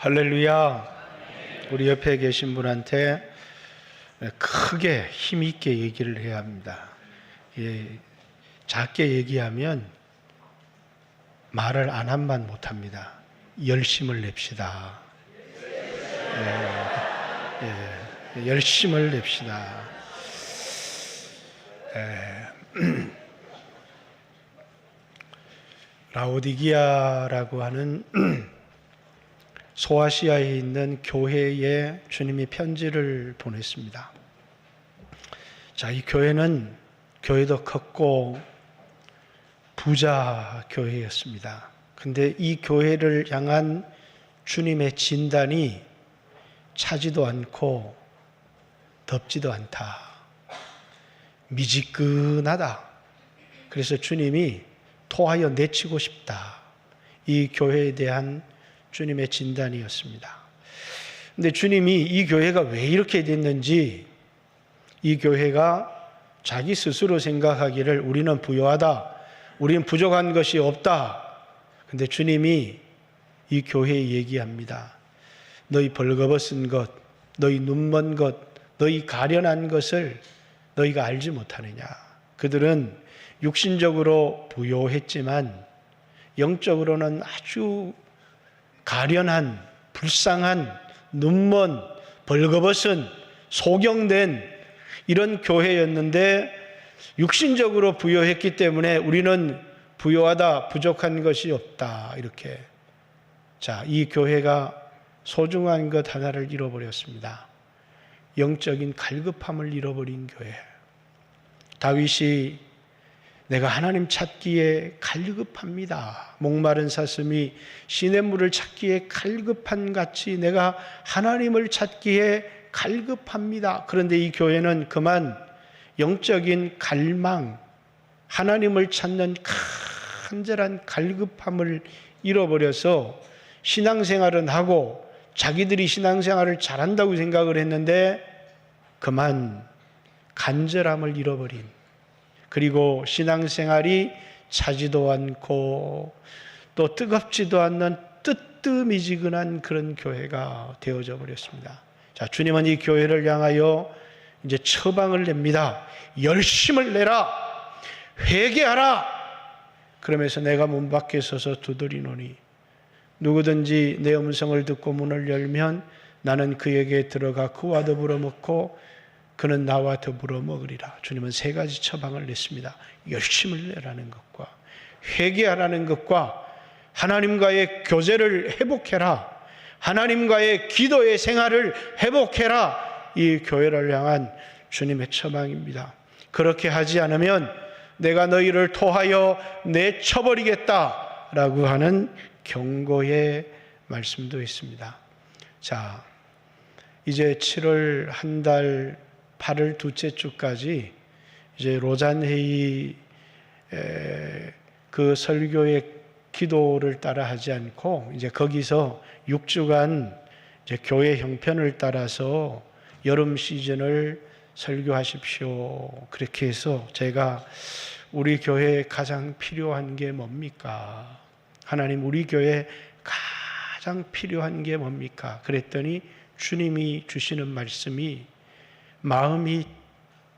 할렐루야. 우리 옆에 계신 분한테 크게 힘있게 얘기를 해야 합니다. 작게 얘기하면 말을 안 한만 못합니다. 열심을 냅시다. 열심을 냅시다. 라오디기아라고 하는 소아시아에 있는 교회에 주님이 편지를 보냈습니다. 자, 이 교회는 교회도 컸고 부자 교회였습니다. 근데 이 교회를 향한 주님의 진단이 차지도 않고 덥지도 않다. 미지근하다. 그래서 주님이 토하여 내치고 싶다. 이 교회에 대한 주님의 진단이었습니다. 근데 주님이 이 교회가 왜 이렇게 됐는지, 이 교회가 자기 스스로 생각하기를 우리는 부유하다, 우리는 부족한 것이 없다. 근데 주님이 이 교회에 얘기합니다. 너희 벌거벗은 것, 너희 눈먼 것, 너희 가련한 것을 너희가 알지 못하느냐. 그들은 육신적으로 부요했지만 영적으로는 아주 가련한, 불쌍한, 눈먼, 벌거벗은, 소경된 이런 교회였는데 육신적으로 부요했기 때문에 우리는 부요하다, 부족한 것이 없다. 이렇게. 자, 이 교회가 소중한 것 하나를 잃어버렸습니다. 영적인 갈급함을 잃어버린 교회. 다윗이 내가 하나님 찾기에 갈급합니다. 목마른 사슴이 시냇물을 찾기에 갈급한 같이 내가 하나님을 찾기에 갈급합니다. 그런데 이 교회는 그만 영적인 갈망, 하나님을 찾는 간절한 갈급함을 잃어버려서 신앙생활은 하고 자기들이 신앙생활을 잘한다고 생각을 했는데 그만 간절함을 잃어버린, 그리고 신앙생활이 차지도 않고 또 뜨겁지도 않는 뜨뜻미지근한 그런 교회가 되어져 버렸습니다. 자, 주님은 이 교회를 향하여 이제 처방을 냅니다. 열심을 내라, 회개하라. 그러면서 내가 문 밖에 서서 두드리노니 누구든지 내 음성을 듣고 문을 열면 나는 그에게 들어가 그와 더불어 먹고 그는 나와 더불어 먹으리라. 주님은 세 가지 처방을 냈습니다. 열심을 내라는 것과 회개하라는 것과 하나님과의 교제를 회복해라, 하나님과의 기도의 생활을 회복해라. 이 교회를 향한 주님의 처방입니다. 그렇게 하지 않으면 내가 너희를 토하여 내쳐버리겠다라고 하는 경고의 말씀도 있습니다. 자, 이제 7월 한 달 8월 둘째 주까지 이제 로잔회의 그 설교의 기도를 따라 하지 않고 이제 거기서 6주간 이제 교회 형편을 따라서 여름 시즌을 설교하십시오. 그렇게 해서 제가 우리 교회에 가장 필요한 게 뭡니까? 하나님, 우리 교회에 가장 필요한 게 뭡니까? 그랬더니 주님이 주시는 말씀이 마음이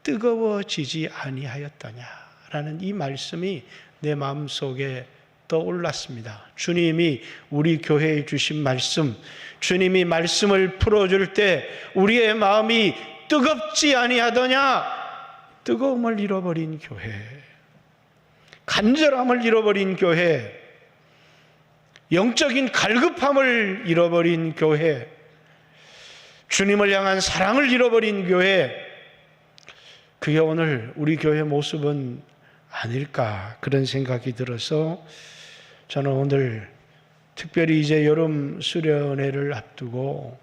뜨거워지지 아니하였더냐라는 이 말씀이 내 마음속에 떠올랐습니다. 주님이 우리 교회에 주신 말씀, 주님이 말씀을 풀어줄 때 우리의 마음이 뜨겁지 아니하더냐? 뜨거움을 잃어버린 교회, 간절함을 잃어버린 교회, 영적인 갈급함을 잃어버린 교회, 주님을 향한 사랑을 잃어버린 교회, 그게 오늘 우리 교회 모습은 아닐까, 그런 생각이 들어서 저는 오늘 특별히 이제 여름 수련회를 앞두고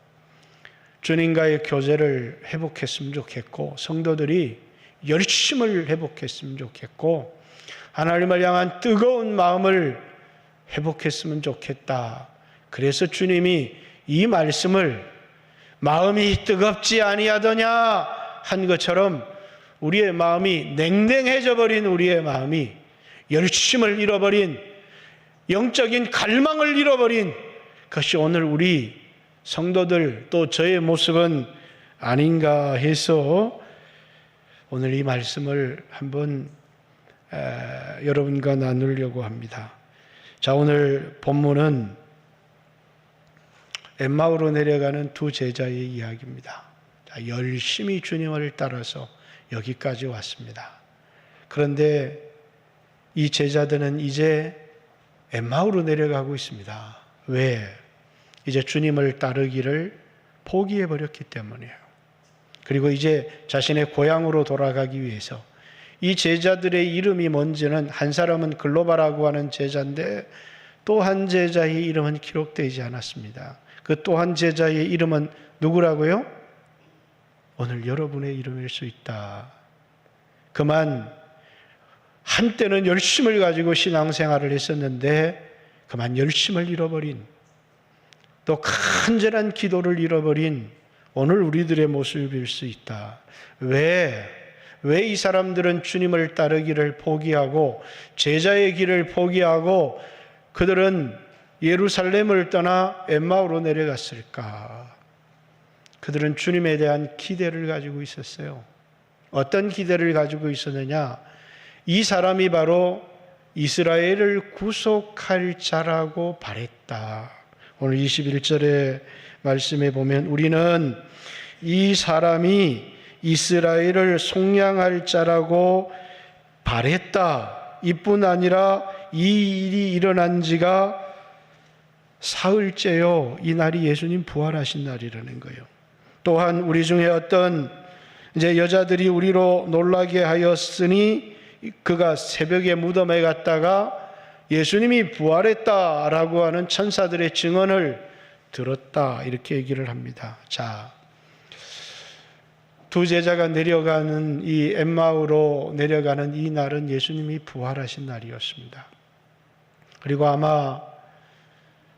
주님과의 교제를 회복했으면 좋겠고 성도들이 열심을 회복했으면 좋겠고 하나님을 향한 뜨거운 마음을 회복했으면 좋겠다. 그래서 주님이 이 말씀을 마음이 뜨겁지 아니하더냐 한 것처럼 우리의 마음이 냉랭해져 버린 우리의 마음이 열심을 잃어버린 영적인 갈망을 잃어버린 것이 오늘 우리 성도들 또 저의 모습은 아닌가 해서 오늘 이 말씀을 한번 여러분과 나누려고 합니다. 자, 오늘 본문은 엠마오로 내려가는 두 제자의 이야기입니다. 자, 열심히 주님을 따라서 여기까지 왔습니다. 그런데 이 제자들은 이제 엠마오로 내려가고 있습니다. 왜? 이제 주님을 따르기를 포기해버렸기 때문이에요. 그리고 이제 자신의 고향으로 돌아가기 위해서 이 제자들의 이름이 뭔지는 한 사람은 글로바라고 하는 제자인데 또 한 제자의 이름은 기록되지 않았습니다. 그 또 한 제자의 이름은 누구라고요? 오늘 여러분의 이름일 수 있다. 그만 한때는 열심을 가지고 신앙생활을 했었는데 그만 열심을 잃어버린, 또 간절한 기도를 잃어버린 오늘 우리들의 모습일 수 있다. 왜 이 사람들은 주님을 따르기를 포기하고 제자의 길을 포기하고 그들은 예루살렘을 떠나 엠마오로 내려갔을까? 그들은 주님에 대한 기대를 가지고 있었어요. 어떤 기대를 가지고 있었느냐? 이 사람이 바로 이스라엘을 구속할 자라고 바랬다. 오늘 21절의 말씀에 보면 우리는 이 사람이 이스라엘을 속량할 자라고 바랬다. 이뿐 아니라 이 일이 일어난 지가 사흘째요. 이 날이 예수님 부활하신 날이라는 거예요. 또한 우리 중에 어떤 이제 여자들이 우리로 놀라게 하였으니 그가 새벽에 무덤에 갔다가 예수님이 부활했다라고 하는 천사들의 증언을 들었다. 이렇게 얘기를 합니다. 자, 두 제자가 내려가는 이 엠마오로 내려가는 이 날은 예수님이 부활하신 날이었습니다. 그리고 아마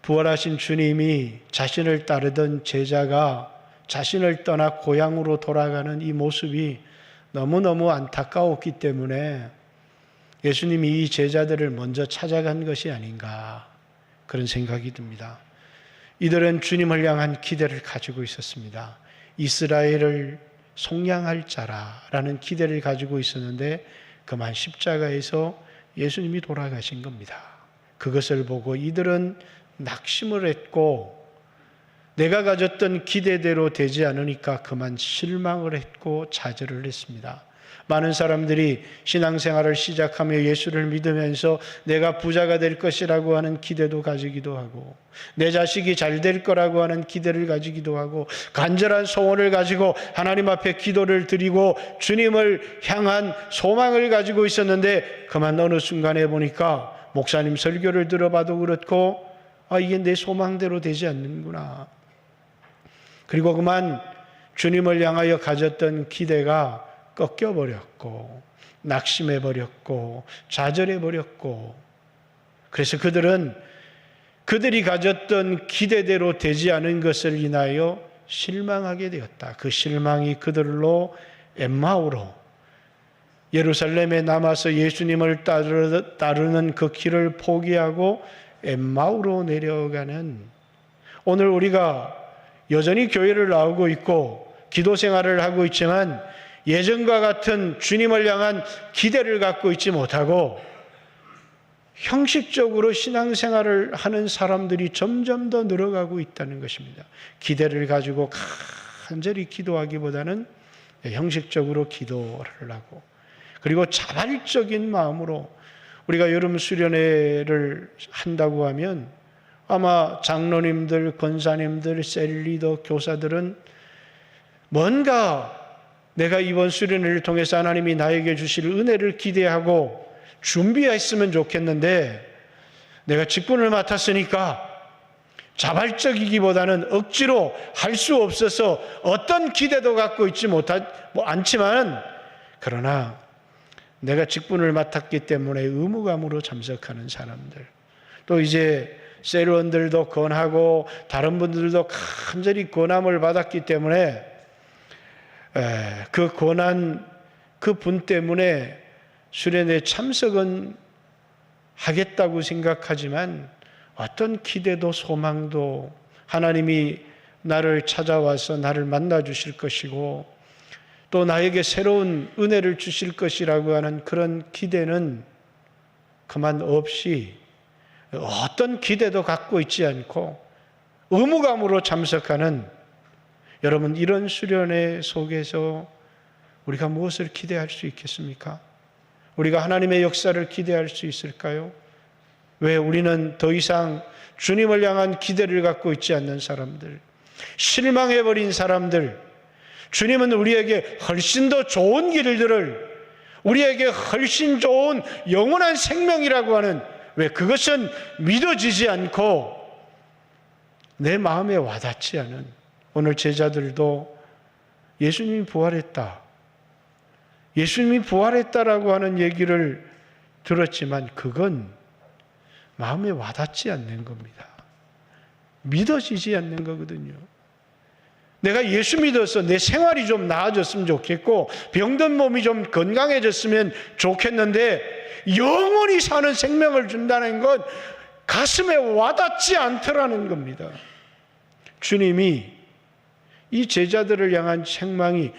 부활하신 주님이 자신을 따르던 제자가 자신을 떠나 고향으로 돌아가는 이 모습이 너무너무 안타까웠기 때문에 예수님이 이 제자들을 먼저 찾아간 것이 아닌가 그런 생각이 듭니다. 이들은 주님을 향한 기대를 가지고 있었습니다. 이스라엘을 속량할 자라라는 기대를 가지고 있었는데 그만 십자가에서 예수님이 돌아가신 겁니다. 그것을 보고 이들은 낙심을 했고 내가 가졌던 기대대로 되지 않으니까 그만 실망을 했고 좌절을 했습니다. 많은 사람들이 신앙생활을 시작하며 예수를 믿으면서 내가 부자가 될 것이라고 하는 기대도 가지기도 하고 내 자식이 잘 될 거라고 하는 기대를 가지기도 하고 간절한 소원을 가지고 하나님 앞에 기도를 드리고 주님을 향한 소망을 가지고 있었는데 그만 어느 순간에 보니까 목사님 설교를 들어봐도 그렇고 이게 내 소망대로 되지 않는구나. 그리고 그만 주님을 향하여 가졌던 기대가 꺾여버렸고 낙심해버렸고 좌절해버렸고 그래서 그들은 그들이 가졌던 기대대로 되지 않은 것을 인하여 실망하게 되었다. 그 실망이 그들로 엠마오로 예루살렘에 남아서 예수님을 따르는 그 길을 포기하고 엠마오로 내려가는 오늘 우리가 여전히 교회를 나오고 있고 기도 생활을 하고 있지만 예전과 같은 주님을 향한 기대를 갖고 있지 못하고 형식적으로 신앙생활을 하는 사람들이 점점 더 늘어가고 있다는 것입니다. 기대를 가지고 간절히 기도하기보다는 형식적으로 기도를 하고 그리고 자발적인 마음으로 우리가 여름 수련회를 한다고 하면 아마 장로님들, 권사님들, 셀리더, 교사들은 뭔가 내가 이번 수련회를 통해서 하나님이 나에게 주실 은혜를 기대하고 준비했으면 좋겠는데 내가 직분을 맡았으니까 자발적이기보다는 억지로 할 수 없어서 어떤 기대도 갖고 있지 않지만 그러나 내가 직분을 맡았기 때문에 의무감으로 참석하는 사람들 또 이제 세르원들도 권하고 다른 분들도 간절히 권함을 받았기 때문에 그 권한 그 분 때문에 수련회 참석은 하겠다고 생각하지만 어떤 기대도 소망도 하나님이 나를 찾아와서 나를 만나 주실 것이고 또 나에게 새로운 은혜를 주실 것이라고 하는 그런 기대는 그만 없이 어떤 기대도 갖고 있지 않고 의무감으로 참석하는 여러분, 이런 수련회 속에서 우리가 무엇을 기대할 수 있겠습니까? 우리가 하나님의 역사를 기대할 수 있을까요? 왜 우리는 더 이상 주님을 향한 기대를 갖고 있지 않는 사람들, 실망해버린 사람들, 주님은 우리에게 훨씬 더 좋은 길들을, 우리에게 훨씬 좋은 영원한 생명이라고 하는, 왜 그것은 믿어지지 않고 내 마음에 와닿지 않은, 오늘 제자들도 예수님이 부활했다, 예수님이 부활했다라고 하는 얘기를 들었지만 그건 마음에 와닿지 않는 겁니다. 믿어지지 않는 거거든요. 내가 예수 믿어서 내 생활이 좀 나아졌으면 좋겠고 병든 몸이 좀 건강해졌으면 좋겠는데 영원히 사는 생명을 준다는 건 가슴에 와닿지 않더라는 겁니다. 주님이 이 제자들을 향한 책망이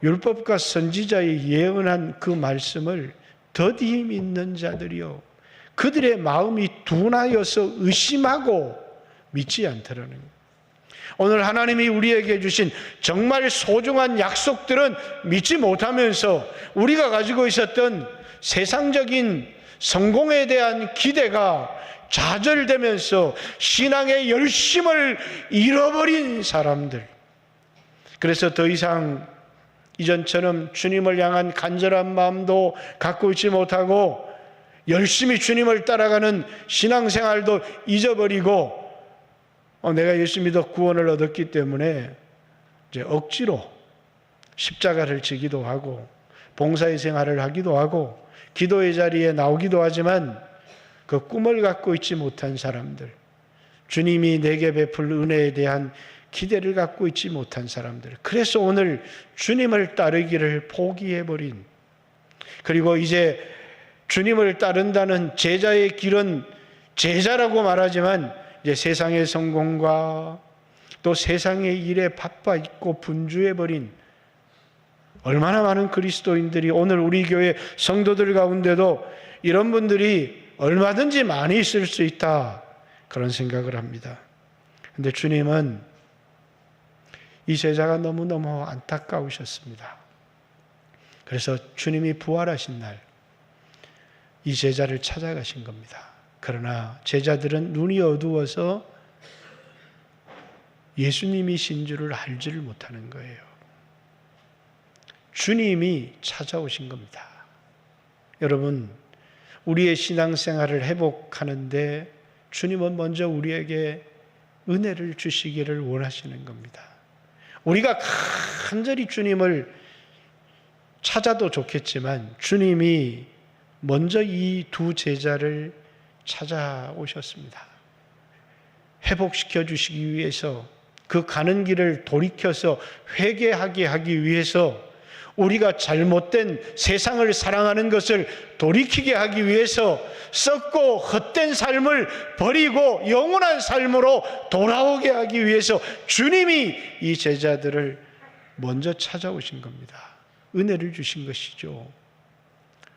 율법과 선지자의 예언한 그 말씀을 더디 믿는 자들이요, 그들의 마음이 둔하여서 의심하고 믿지 않더라는 거예요. 오늘 하나님이 우리에게 주신 정말 소중한 약속들은 믿지 못하면서 우리가 가지고 있었던 세상적인 성공에 대한 기대가 좌절되면서 신앙의 열심을 잃어버린 사람들, 그래서 더 이상 이전처럼 주님을 향한 간절한 마음도 갖고 있지 못하고 열심히 주님을 따라가는 신앙생활도 잊어버리고 내가 예수 믿어 구원을 얻었기 때문에 이제 억지로 십자가를 지기도 하고 봉사의 생활을 하기도 하고 기도의 자리에 나오기도 하지만 그 꿈을 갖고 있지 못한 사람들, 주님이 내게 베풀 은혜에 대한 기대를 갖고 있지 못한 사람들, 그래서 오늘 주님을 따르기를 포기해버린, 그리고 이제 주님을 따른다는 제자의 길은 제자라고 말하지만 이제 세상의 성공과 또 세상의 일에 바빠 있고 분주해버린 얼마나 많은 그리스도인들이, 오늘 우리 교회 성도들 가운데도 이런 분들이 얼마든지 많이 있을 수 있다, 그런 생각을 합니다. 그런데 주님은 이 제자가 너무너무 안타까우셨습니다. 그래서 주님이 부활하신 날 이 제자를 찾아가신 겁니다. 그러나 제자들은 눈이 어두워서 예수님이신 줄을 알지를 못하는 거예요. 주님이 찾아오신 겁니다. 여러분, 우리의 신앙생활을 회복하는데 주님은 먼저 우리에게 은혜를 주시기를 원하시는 겁니다. 우리가 간절히 주님을 찾아도 좋겠지만 주님이 먼저 이 두 제자를 찾아오셨습니다. 회복시켜 주시기 위해서, 그 가는 길을 돌이켜서 회개하게 하기 위해서, 우리가 잘못된 세상을 사랑하는 것을 돌이키게 하기 위해서 썩고 헛된 삶을 버리고 영원한 삶으로 돌아오게 하기 위해서 주님이 이 제자들을 먼저 찾아오신 겁니다. 은혜를 주신 것이죠.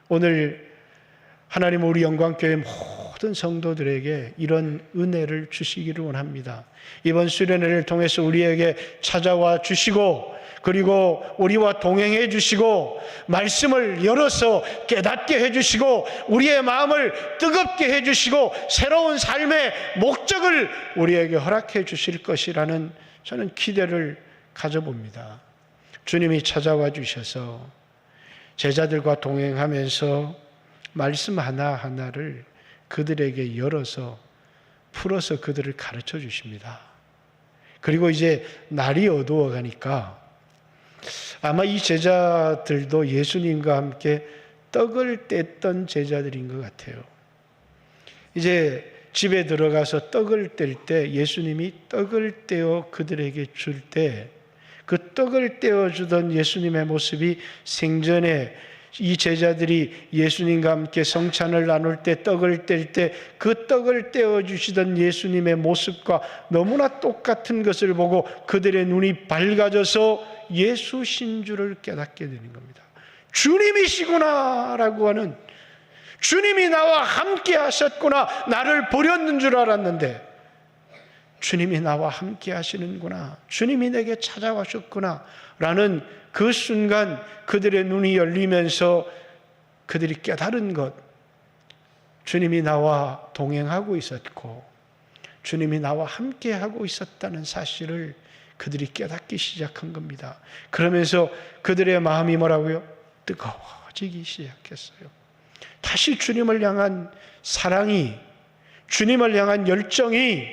오늘 하나님 우리 영광교회 모든 성도들에게 이런 은혜를 주시기를 원합니다. 이번 수련회를 통해서 우리에게 찾아와 주시고 그리고 우리와 동행해 주시고 말씀을 열어서 깨닫게 해 주시고 우리의 마음을 뜨겁게 해 주시고 새로운 삶의 목적을 우리에게 허락해 주실 것이라는 저는 기대를 가져봅니다. 주님이 찾아와 주셔서 제자들과 동행하면서 말씀 하나하나를 그들에게 열어서 풀어서 그들을 가르쳐 주십니다. 그리고 이제 날이 어두워 가니까 아마 이 제자들도 예수님과 함께 떡을 뗐던 제자들인 것 같아요. 이제 집에 들어가서 떡을 뗄 때 예수님이 떡을 떼어 그들에게 줄 때 그 떡을 떼어주던 예수님의 모습이 생전에 이 제자들이 예수님과 함께 성찬을 나눌 때, 떡을 뗄 때 그 떡을 떼어주시던 예수님의 모습과 너무나 똑같은 것을 보고 그들의 눈이 밝아져서 예수신 줄을 깨닫게 되는 겁니다. 주님이시구나 라고 하는, 주님이 나와 함께 하셨구나, 나를 버렸는 줄 알았는데 주님이 나와 함께 하시는구나, 주님이 내게 찾아와셨구나 라는 그 순간 그들의 눈이 열리면서 그들이 깨달은 것, 주님이 나와 동행하고 있었고 주님이 나와 함께 하고 있었다는 사실을 그들이 깨닫기 시작한 겁니다. 그러면서 그들의 마음이 뭐라고요? 뜨거워지기 시작했어요. 다시 주님을 향한 사랑이, 주님을 향한 열정이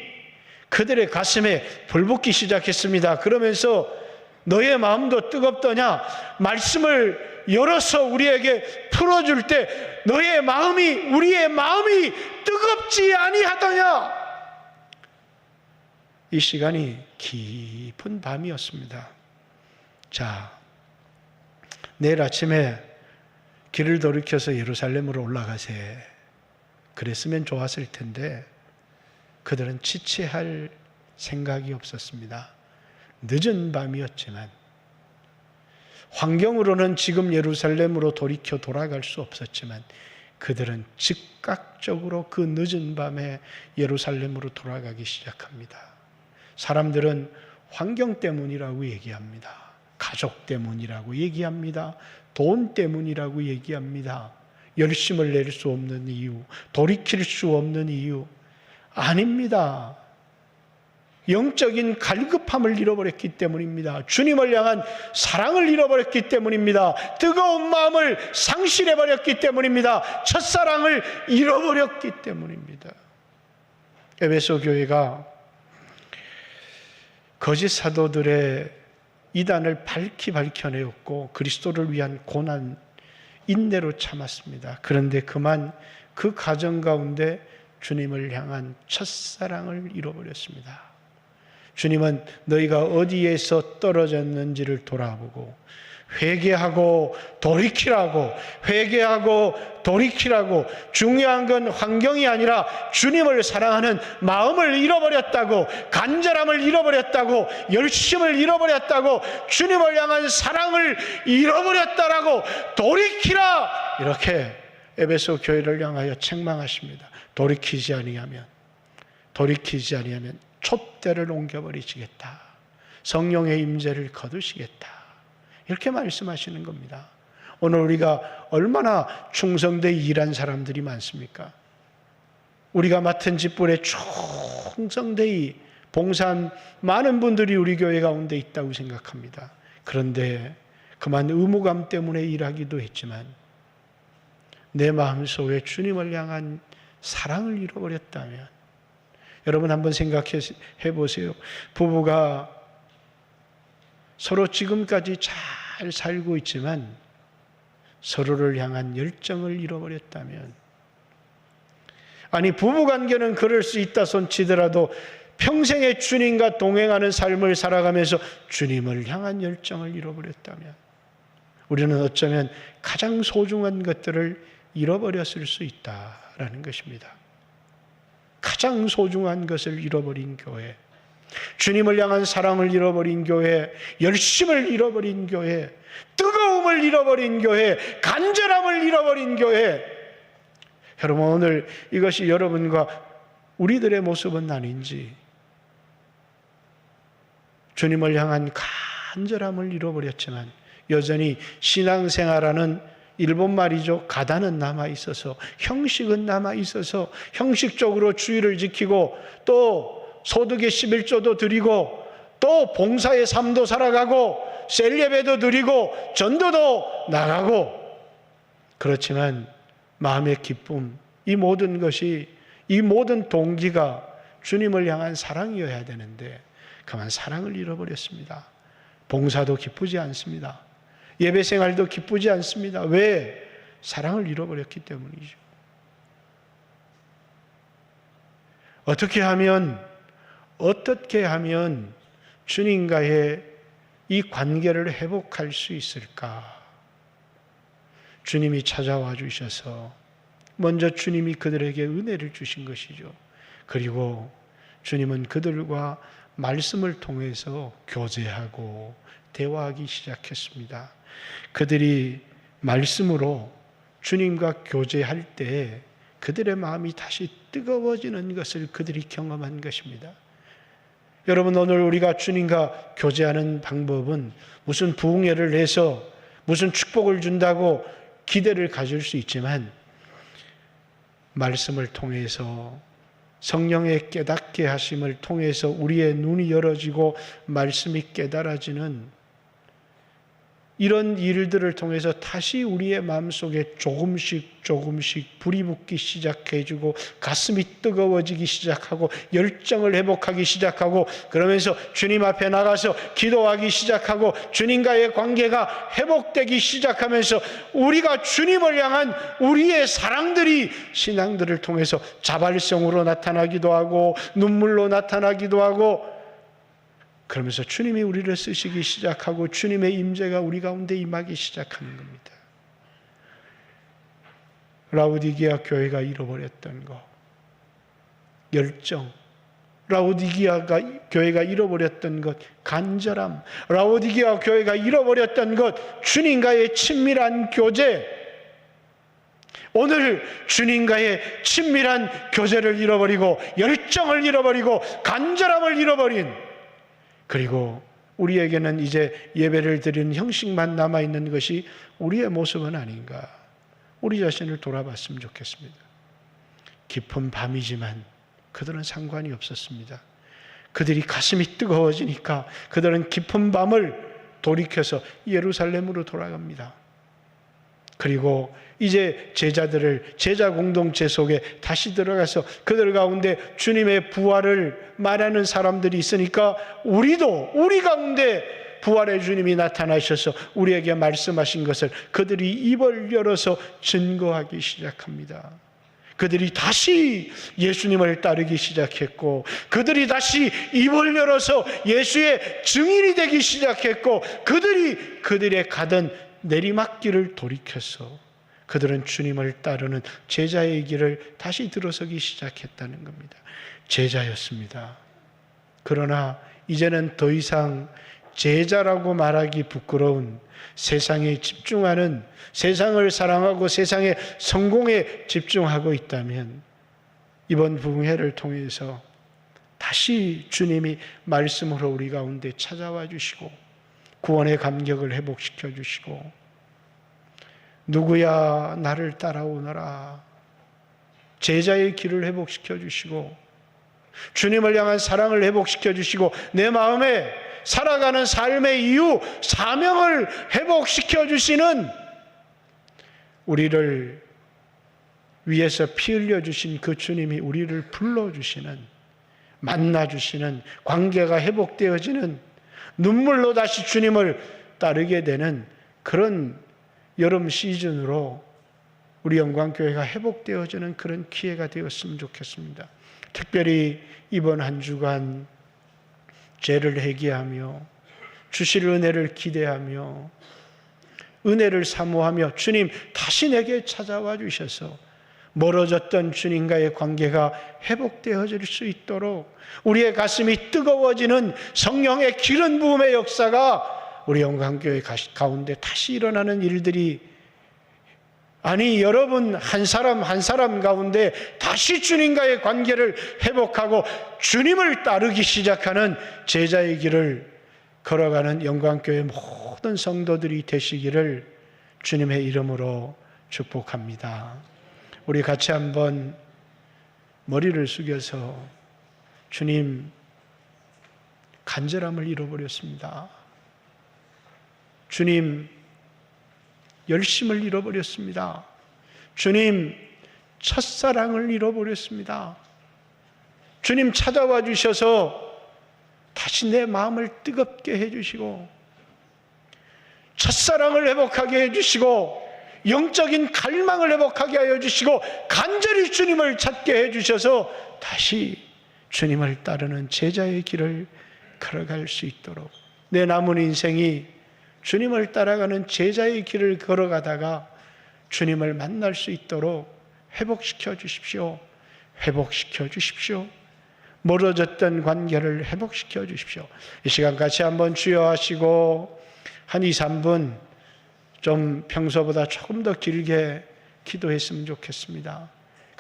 그들의 가슴에 불붙기 시작했습니다. 그러면서 너의 마음도 뜨겁더냐? 말씀을 열어서 우리에게 풀어줄 때 너의 마음이, 우리의 마음이 뜨겁지 아니하더냐? 이 시간이 깊은 밤이었습니다. 자, 내일 아침에 길을 돌이켜서 예루살렘으로 올라가세. 그랬으면 좋았을 텐데 그들은 지체할 생각이 없었습니다. 늦은 밤이었지만 환경으로는 지금 예루살렘으로 돌이켜 돌아갈 수 없었지만 그들은 즉각적으로 그 늦은 밤에 예루살렘으로 돌아가기 시작합니다. 사람들은 환경 때문이라고 얘기합니다. 가족 때문이라고 얘기합니다. 돈 때문이라고 얘기합니다. 열심을 낼 수 없는 이유, 돌이킬 수 없는 이유. 아닙니다. 영적인 갈급함을 잃어버렸기 때문입니다. 주님을 향한 사랑을 잃어버렸기 때문입니다. 뜨거운 마음을 상실해버렸기 때문입니다. 첫사랑을 잃어버렸기 때문입니다. 에베소 교회가 거짓 사도들의 이단을 밝히 밝혀내었고 그리스도를 위한 고난, 인내로 참았습니다. 그런데 그만 그 가정 가운데 주님을 향한 첫사랑을 잃어버렸습니다. 주님은 너희가 어디에서 떨어졌는지를 돌아보고 회개하고 돌이키라고, 회개하고 돌이키라고. 중요한 건 환경이 아니라 주님을 사랑하는 마음을 잃어버렸다고, 간절함을 잃어버렸다고, 열심을 잃어버렸다고, 주님을 향한 사랑을 잃어버렸다라고, 돌이키라, 이렇게 에베소 교회를 향하여 책망하십니다. 돌이키지 아니하면 촛대를 옮겨버리시겠다. 성령의 임재를 거두시겠다. 이렇게 말씀하시는 겁니다. 오늘 우리가 얼마나 충성되이 일한 사람들이 많습니까? 우리가 맡은 직분에 충성되이 봉사한 많은 분들이 우리 교회 가운데 있다고 생각합니다. 그런데 그만 의무감 때문에 일하기도 했지만 내 마음속에 주님을 향한 사랑을 잃어버렸다면, 여러분 한번 생각해 보세요. 부부가 서로 지금까지 잘 살고 있지만 서로를 향한 열정을 잃어버렸다면, 아니 부부관계는 그럴 수 있다 손치더라도 평생의 주님과 동행하는 삶을 살아가면서 주님을 향한 열정을 잃어버렸다면 우리는 어쩌면 가장 소중한 것들을 잃어버렸을 수 있다라는 것입니다. 가장 소중한 것을 잃어버린 교회, 주님을 향한 사랑을 잃어버린 교회, 열심을 잃어버린 교회, 뜨거움을 잃어버린 교회, 간절함을 잃어버린 교회. 여러분 오늘 이것이 여러분과 우리들의 모습은 아닌지, 주님을 향한 간절함을 잃어버렸지만 여전히 신앙생활하는 일본말이죠. 가다는 남아있어서, 형식은 남아있어서 형식적으로 주의를 지키고 또 소득의 11조도 드리고 또 봉사의 삶도 살아가고 셀예배도 드리고 전도도 나가고, 그렇지만 마음의 기쁨, 이 모든 것이, 이 모든 동기가 주님을 향한 사랑이어야 되는데 그만 사랑을 잃어버렸습니다. 봉사도 기쁘지 않습니다. 예배 생활도 기쁘지 않습니다. 왜? 사랑을 잃어버렸기 때문이죠. 어떻게 하면 주님과의 이 관계를 회복할 수 있을까? 주님이 찾아와 주셔서 먼저 주님이 그들에게 은혜를 주신 것이죠. 그리고 주님은 그들과 말씀을 통해서 교제하고 대화하기 시작했습니다. 그들이 말씀으로 주님과 교제할 때 그들의 마음이 다시 뜨거워지는 것을 그들이 경험한 것입니다. 여러분, 오늘 우리가 주님과 교제하는 방법은 무슨 부흥회를 해서 무슨 축복을 준다고 기대를 가질 수 있지만, 말씀을 통해서 성령의 깨닫게 하심을 통해서 우리의 눈이 열어지고 말씀이 깨달아지는 이런 일들을 통해서 다시 우리의 마음속에 조금씩 불이 붙기 시작해주고 가슴이 뜨거워지기 시작하고 열정을 회복하기 시작하고, 그러면서 주님 앞에 나가서 기도하기 시작하고 주님과의 관계가 회복되기 시작하면서 우리가 주님을 향한 우리의 사랑들이 신앙들을 통해서 자발성으로 나타나기도 하고 눈물로 나타나기도 하고, 그러면서 주님이 우리를 쓰시기 시작하고 주님의 임재가 우리 가운데 임하기 시작하는 겁니다. 라오디게아 교회가 잃어버렸던 것, 열정, 라오디게아 교회가 잃어버렸던 것, 간절함, 라오디게아 교회가 잃어버렸던 것, 주님과의 친밀한 교제, 오늘 주님과의 친밀한 교제를 잃어버리고 열정을 잃어버리고 간절함을 잃어버린, 그리고 우리에게는 이제 예배를 드리는 형식만 남아있는 것이 우리의 모습은 아닌가, 우리 자신을 돌아봤으면 좋겠습니다. 깊은 밤이지만 그들은 상관이 없었습니다. 그들이 가슴이 뜨거워지니까 그들은 깊은 밤을 돌이켜서 예루살렘으로 돌아갑니다. 그리고 이제 제자 공동체 속에 다시 들어가서 그들 가운데 주님의 부활을 말하는 사람들이 있으니까 우리 가운데 부활의 주님이 나타나셔서 우리에게 말씀하신 것을 그들이 입을 열어서 증거하기 시작합니다. 그들이 다시 예수님을 따르기 시작했고, 그들이 다시 입을 열어서 예수의 증인이 되기 시작했고, 그들의 가던 내리막길을 돌이켜서 그들은 주님을 따르는 제자의 길을 다시 들어서기 시작했다는 겁니다. 제자였습니다. 그러나 이제는 더 이상 제자라고 말하기 부끄러운, 세상에 집중하는, 세상을 사랑하고 세상의 성공에 집중하고 있다면 이번 부흥회를 통해서 다시 주님이 말씀으로 우리 가운데 찾아와 주시고 구원의 감격을 회복시켜 주시고, 누구야 나를 따라오너라, 제자의 길을 회복시켜 주시고 주님을 향한 사랑을 회복시켜 주시고 내 마음에 살아가는 삶의 이유, 사명을 회복시켜 주시는, 우리를 위해서 피 흘려 주신 그 주님이 우리를 불러주시는, 만나주시는, 관계가 회복되어지는, 눈물로 다시 주님을 따르게 되는 그런 여름 시즌으로 우리 영광교회가 회복되어지는 그런 기회가 되었으면 좋겠습니다. 특별히 이번 한 주간 죄를 회개하며 주실 은혜를 기대하며 은혜를 사모하며 주님 다시 내게 찾아와 주셔서 멀어졌던 주님과의 관계가 회복되어질 수 있도록 우리의 가슴이 뜨거워지는 성령의 기름 부음의 역사가 우리 영광교회 가운데 다시 일어나는 일들이, 아니 여러분 한 사람 한 사람 가운데 다시 주님과의 관계를 회복하고 주님을 따르기 시작하는 제자의 길을 걸어가는 영광교회 모든 성도들이 되시기를 주님의 이름으로 축복합니다. 우리 같이 한번 머리를 숙여서, 주님, 간절함을 잃어버렸습니다. 주님, 열심을 잃어버렸습니다. 주님, 첫사랑을 잃어버렸습니다. 주님, 찾아와 주셔서 다시 내 마음을 뜨겁게 해주시고 첫사랑을 회복하게 해주시고 영적인 갈망을 회복하게 하여 주시고 간절히 주님을 찾게 해주셔서 다시 주님을 따르는 제자의 길을 걸어갈 수 있도록, 내 남은 인생이 주님을 따라가는 제자의 길을 걸어가다가 주님을 만날 수 있도록 회복시켜 주십시오. 회복시켜 주십시오. 멀어졌던 관계를 회복시켜 주십시오. 이 시간 같이 한번 주여 하시고 한 2, 3분 좀 평소보다 조금 더 길게 기도했으면 좋겠습니다.